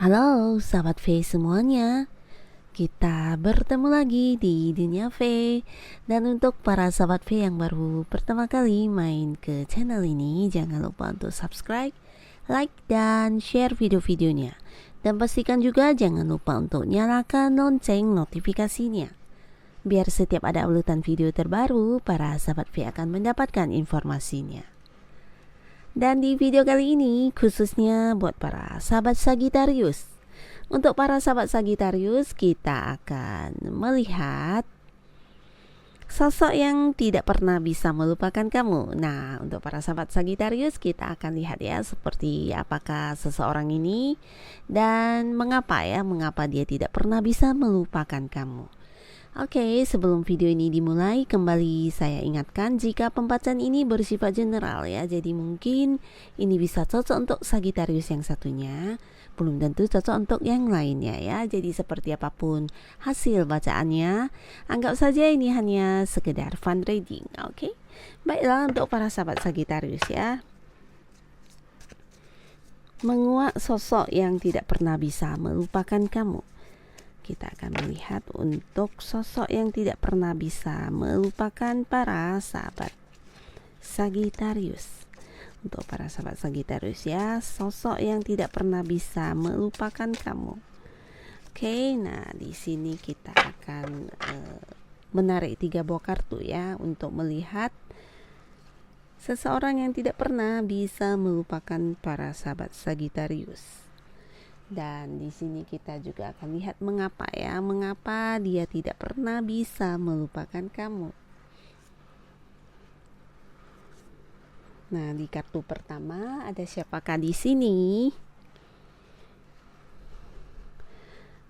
Halo sahabat V semuanya, kita bertemu lagi di Dunia V. Dan untuk para sahabat V yang baru pertama kali main ke channel ini, jangan lupa untuk subscribe, like, dan share video-videonya. Dan pastikan juga jangan lupa untuk nyalakan lonceng notifikasinya, biar setiap ada uploadan video terbaru, para sahabat V akan mendapatkan informasinya. Dan di video kali ini khususnya buat para sahabat Sagittarius. Untuk para sahabat Sagittarius, kita akan melihat sosok yang tidak pernah bisa melupakan kamu. Nah, untuk para sahabat Sagittarius, kita akan lihat ya seperti apakah seseorang ini dan mengapa dia tidak pernah bisa melupakan kamu. Oke, sebelum video ini dimulai, kembali saya ingatkan jika pembacaan ini bersifat general ya. Jadi mungkin ini bisa cocok untuk Sagittarius yang satunya, belum tentu cocok untuk yang lainnya ya. Jadi seperti apapun hasil bacaannya, anggap saja ini hanya sekedar fun reading. Oke, baiklah untuk para sahabat Sagittarius ya. Menguak sosok yang tidak pernah bisa melupakan kamu. Kita akan melihat untuk sosok yang tidak pernah bisa melupakan para sahabat Sagittarius. Untuk para sahabat Sagittarius ya, sosok yang tidak pernah bisa melupakan kamu. Oke, nah di sini kita akan menarik 3 buah kartu ya untuk melihat seseorang yang tidak pernah bisa melupakan para sahabat Sagittarius. Dan di sini kita juga akan lihat mengapa dia tidak pernah bisa melupakan kamu. Nah, di kartu pertama ada siapakah di sini?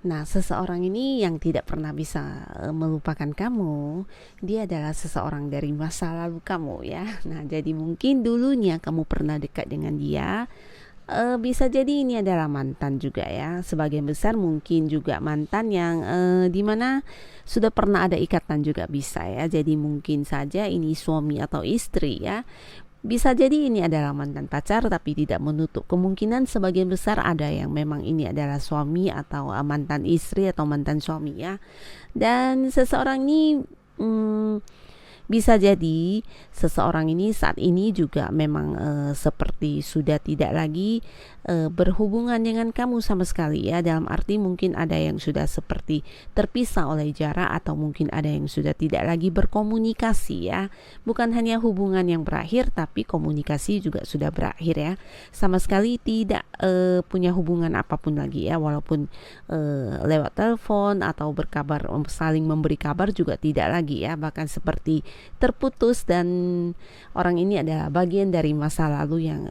Nah, seseorang ini yang tidak pernah bisa melupakan kamu, dia adalah seseorang dari masa lalu kamu ya. Nah, jadi mungkin dulunya kamu pernah dekat dengan dia. Bisa jadi ini adalah mantan juga ya. Sebagian besar mungkin juga mantan yang dimana sudah pernah ada ikatan juga bisa ya. Jadi mungkin saja ini suami atau istri ya. Bisa jadi ini adalah mantan pacar, tapi tidak menutup kemungkinan sebagian besar ada yang memang ini adalah suami atau mantan istri atau mantan suami ya. Dan seseorang ini bisa jadi seseorang ini saat ini juga memang seperti sudah tidak lagi berhubungan dengan kamu sama sekali ya. Dalam arti mungkin ada yang sudah seperti terpisah oleh jarak, atau mungkin ada yang sudah tidak lagi berkomunikasi ya. Bukan hanya hubungan yang berakhir, tapi komunikasi juga sudah berakhir ya. Sama sekali tidak punya hubungan apapun lagi ya. Walaupun lewat telepon atau berkabar, saling memberi kabar juga tidak lagi ya. Bahkan seperti terputus, dan orang ini adalah bagian dari masa lalu yang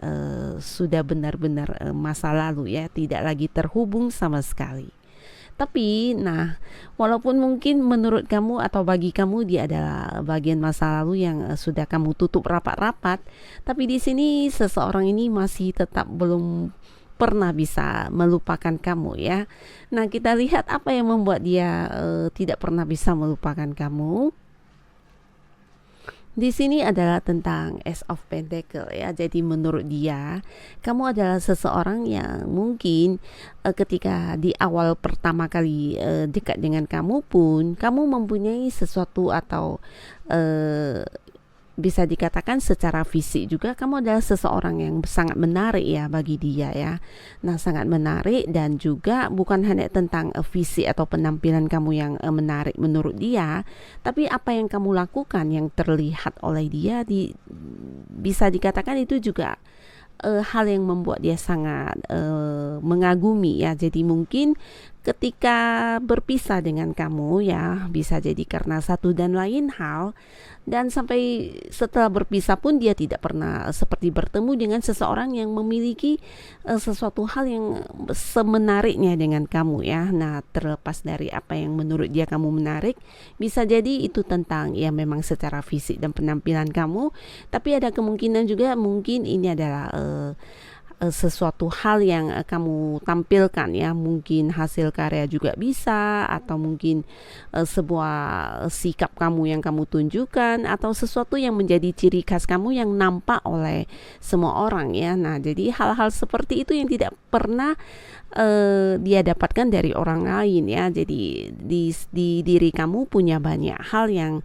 sudah benar-benar masa lalu ya, tidak lagi terhubung sama sekali. Tapi nah, walaupun mungkin menurut kamu atau bagi kamu dia adalah bagian masa lalu yang sudah kamu tutup rapat-rapat, tapi di sini seseorang ini masih tetap belum pernah bisa melupakan kamu ya. Nah, kita lihat apa yang membuat dia tidak pernah bisa melupakan kamu. Di sini adalah tentang Ace of Pentacle ya. Jadi menurut dia, kamu adalah seseorang yang mungkin ketika di awal pertama kali dekat dengan kamu pun, kamu mempunyai sesuatu atau bisa dikatakan secara fisik juga kamu adalah seseorang yang sangat menarik ya bagi dia ya. Nah, sangat menarik, dan juga bukan hanya tentang fisik atau penampilan kamu yang menarik menurut dia, tapi apa yang kamu lakukan yang terlihat oleh dia bisa dikatakan itu juga hal yang membuat dia sangat mengagumi ya. Jadi mungkin ketika berpisah dengan kamu ya, bisa jadi karena satu dan lain hal, dan sampai setelah berpisah pun dia tidak pernah seperti bertemu dengan seseorang yang memiliki sesuatu hal yang semenariknya dengan kamu ya. Nah, terlepas dari apa yang menurut dia kamu menarik, bisa jadi itu tentang ya memang secara fisik dan penampilan kamu, tapi ada kemungkinan juga mungkin ini adalah sesuatu hal yang kamu tampilkan ya, mungkin hasil karya juga bisa, atau mungkin sebuah sikap kamu yang kamu tunjukkan, atau sesuatu yang menjadi ciri khas kamu yang nampak oleh semua orang ya. Nah, jadi hal-hal seperti itu yang tidak pernah dia dapatkan dari orang lain ya. Jadi di diri kamu punya banyak hal yang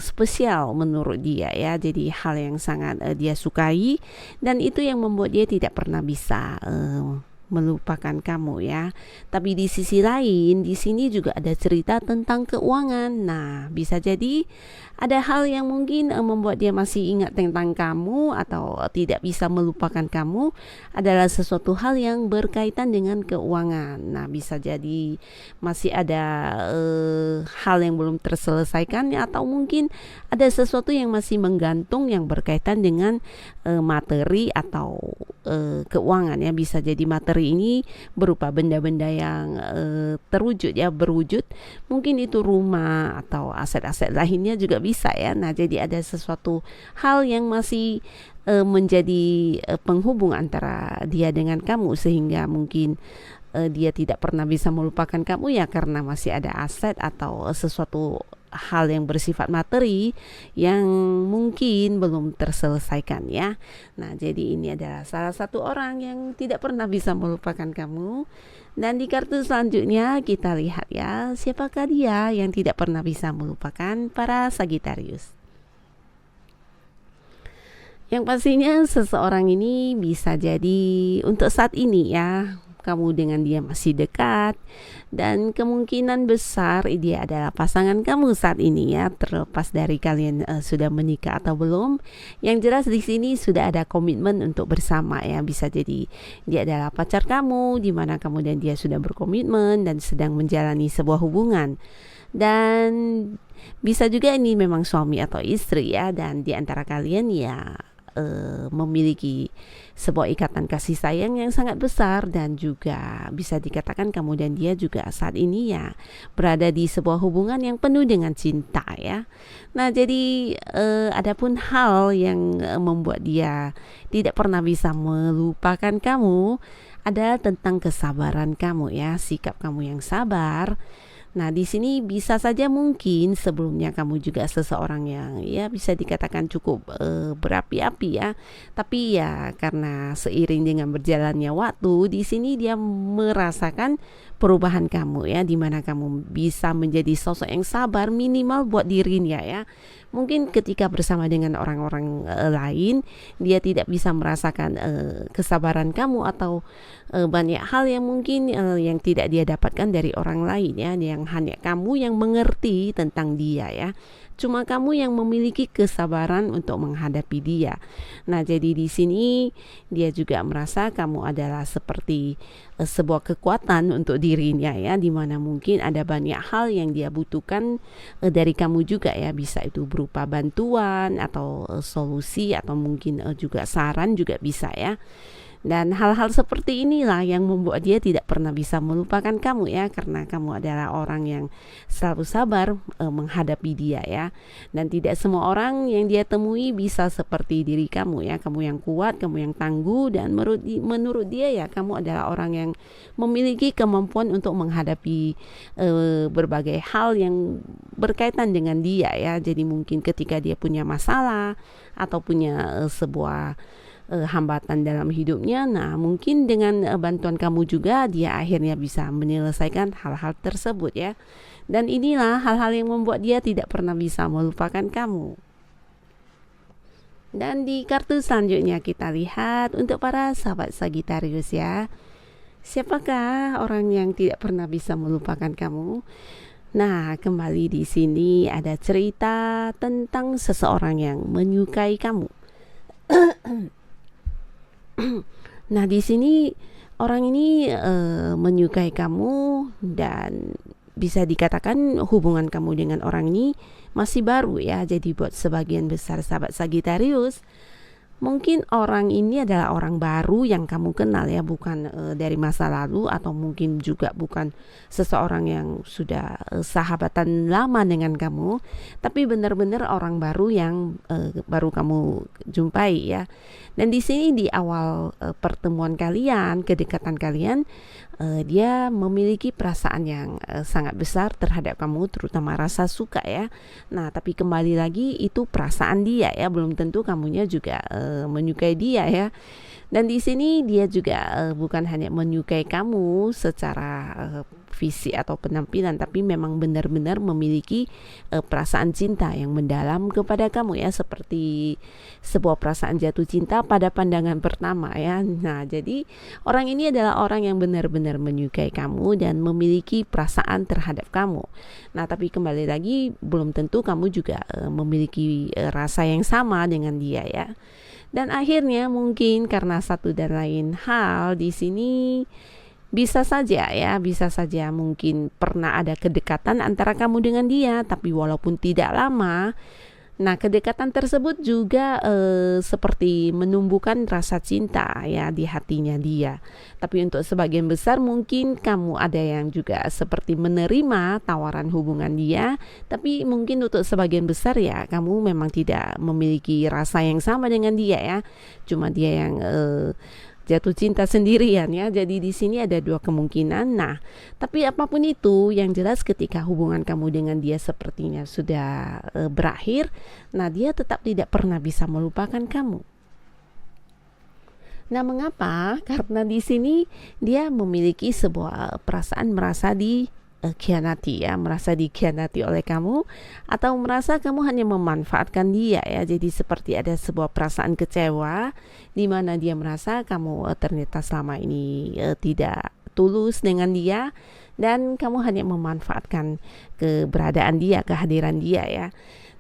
spesial menurut dia ya. Jadi hal yang sangat dia sukai, dan itu yang membuat dia tidak pernah bisa melupakan kamu ya. Tapi di sisi lain, di sini juga ada cerita tentang keuangan. Nah, bisa jadi ada hal yang mungkin membuat dia masih ingat tentang kamu atau tidak bisa melupakan kamu, adalah sesuatu hal yang berkaitan dengan keuangan. Nah, bisa jadi masih ada hal yang belum terselesaikan, atau mungkin ada sesuatu yang masih menggantung yang berkaitan dengan materi atau keuangan ya. Bisa jadi materi ini berupa benda-benda yang terwujud ya, berwujud, mungkin itu rumah atau aset-aset lainnya juga bisa ya. Nah, jadi ada sesuatu hal yang masih menjadi penghubung antara dia dengan kamu, sehingga mungkin dia tidak pernah bisa melupakan kamu ya, karena masih ada aset atau sesuatu hal yang bersifat materi yang mungkin belum terselesaikan ya. Nah, jadi ini adalah salah satu orang yang tidak pernah bisa melupakan kamu. Dan di kartu selanjutnya kita lihat ya, siapakah dia yang tidak pernah bisa melupakan para Sagittarius. Yang pastinya seseorang ini bisa jadi untuk saat ini ya, kamu dengan dia masih dekat, dan kemungkinan besar dia adalah pasangan kamu saat ini ya, terlepas dari kalian sudah menikah atau belum. Yang jelas di sini sudah ada komitmen untuk bersama ya. Bisa jadi dia adalah pacar kamu, di mana kamu dan dia sudah berkomitmen dan sedang menjalani sebuah hubungan. Dan bisa juga ini memang suami atau istri ya, dan di antara kalian ya memiliki sebuah ikatan kasih sayang yang sangat besar, dan juga bisa dikatakan kamu dan dia juga saat ini ya berada di sebuah hubungan yang penuh dengan cinta ya. Nah, jadi adapun hal yang membuat dia tidak pernah bisa melupakan kamu adalah tentang kesabaran kamu ya, sikap kamu yang sabar. Nah, di sini bisa saja mungkin sebelumnya kamu juga seseorang yang ya bisa dikatakan cukup berapi-api ya. Tapi ya karena seiring dengan berjalannya waktu, di sini dia merasakan perubahan kamu ya, di mana kamu bisa menjadi sosok yang sabar minimal buat dirinya ya. Mungkin ketika bersama dengan orang-orang lain, dia tidak bisa merasakan kesabaran kamu, atau banyak hal yang mungkin yang tidak dia dapatkan dari orang lain ya, yang hanya kamu yang mengerti tentang dia ya. Cuma kamu yang memiliki kesabaran untuk menghadapi dia. Nah, jadi di sini dia juga merasa kamu adalah seperti sebuah kekuatan untuk dirinya ya, di mana mungkin ada banyak hal yang dia butuhkan dari kamu juga ya. Bisa itu berupa bantuan atau solusi, atau mungkin juga saran juga bisa ya. Dan hal-hal seperti inilah yang membuat dia tidak pernah bisa melupakan kamu ya, karena kamu adalah orang yang selalu sabar menghadapi dia ya. Dan tidak semua orang yang dia temui bisa seperti diri kamu ya. Kamu yang kuat, kamu yang tangguh, dan menurut dia ya kamu adalah orang yang memiliki kemampuan untuk menghadapi berbagai hal yang berkaitan dengan dia ya. Jadi mungkin ketika dia punya masalah atau punya sebuah hambatan dalam hidupnya, nah mungkin dengan bantuan kamu juga dia akhirnya bisa menyelesaikan hal-hal tersebut ya. Dan inilah hal-hal yang membuat dia tidak pernah bisa melupakan kamu. Dan di kartu selanjutnya kita lihat untuk para sahabat Sagittarius ya, siapakah orang yang tidak pernah bisa melupakan kamu? Nah, kembali di sini ada cerita tentang seseorang yang menyukai kamu. Nah, di sini orang ini menyukai kamu, dan bisa dikatakan hubungan kamu dengan orang ini masih baru ya. Jadi buat sebagian besar sahabat Sagittarius, mungkin orang ini adalah orang baru yang kamu kenal ya, bukan dari masa lalu, atau mungkin juga bukan seseorang yang sudah sahabatan lama dengan kamu, tapi benar-benar orang baru yang baru kamu jumpai ya. Dan di sini di awal pertemuan kalian, kedekatan kalian, dia memiliki perasaan yang sangat besar terhadap kamu, terutama rasa suka ya. Nah, tapi kembali lagi itu perasaan dia ya, belum tentu kamunya juga menyukai dia ya. Dan di sini dia juga bukan hanya menyukai kamu secara fisik atau penampilan, tapi memang benar-benar memiliki perasaan cinta yang mendalam kepada kamu ya, seperti sebuah perasaan jatuh cinta pada pandangan pertama ya. Nah, jadi orang ini adalah orang yang benar-benar menyukai kamu dan memiliki perasaan terhadap kamu. Nah, tapi kembali lagi belum tentu kamu juga memiliki rasa yang sama dengan dia ya. Dan akhirnya mungkin karena satu dan lain hal di sini bisa saja ya, bisa saja mungkin pernah ada kedekatan antara kamu dengan dia, tapi walaupun tidak lama. Nah, kedekatan tersebut juga seperti menumbuhkan rasa cinta ya di hatinya dia. Tapi untuk sebagian besar mungkin kamu ada yang juga seperti menerima tawaran hubungan dia, tapi mungkin untuk sebagian besar ya kamu memang tidak memiliki rasa yang sama dengan dia ya. Cuma dia yang jatuh cinta sendirian ya. Jadi di sini ada dua kemungkinan. Nah, tapi apapun itu, yang jelas ketika hubungan kamu dengan dia sepertinya sudah berakhir, nah dia tetap tidak pernah bisa melupakan kamu. Nah, mengapa? Karena di sini dia memiliki sebuah perasaan merasa dikhianati ya, merasa dikhianati oleh kamu, atau merasa kamu hanya memanfaatkan dia ya. Jadi seperti ada sebuah perasaan kecewa di mana dia merasa kamu ternyata selama ini tidak tulus dengan dia, dan kamu hanya memanfaatkan keberadaan dia, kehadiran dia ya.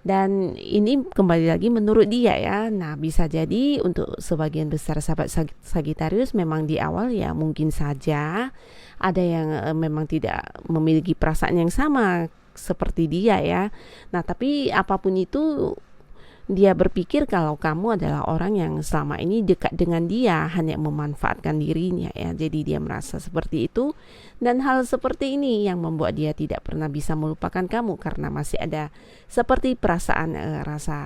Dan ini kembali lagi menurut dia ya. Nah, bisa jadi untuk sebagian besar sahabat Sagittarius memang di awal ya mungkin saja ada yang memang tidak memiliki perasaan yang sama seperti dia ya. Nah, tapi apapun itu, dia berpikir kalau kamu adalah orang yang selama ini dekat dengan dia, hanya memanfaatkan dirinya ya. Jadi dia merasa seperti itu, dan hal seperti ini yang membuat dia tidak pernah bisa melupakan kamu karena masih ada seperti perasaan rasa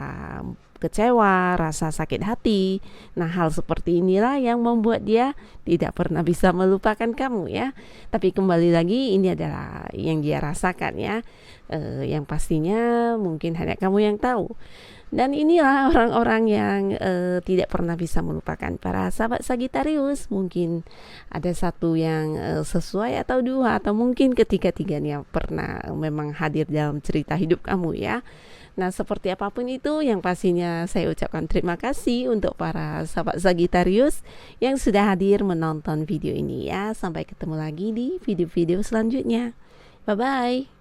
kecewa, rasa sakit hati. Nah, hal seperti inilah yang membuat dia tidak pernah bisa melupakan kamu ya. Tapi kembali lagi ini adalah yang dia rasakan ya. Yang pastinya mungkin hanya kamu yang tahu. Dan inilah orang-orang yang tidak pernah bisa melupakan para sahabat Sagittarius. Mungkin ada satu yang sesuai atau dua, atau mungkin ketiga-tiganya pernah memang hadir dalam cerita hidup kamu ya. Nah, seperti apapun itu, yang pastinya saya ucapkan terima kasih untuk para sahabat Sagittarius yang sudah hadir menonton video ini ya. Sampai ketemu lagi di video-video selanjutnya. Bye-bye.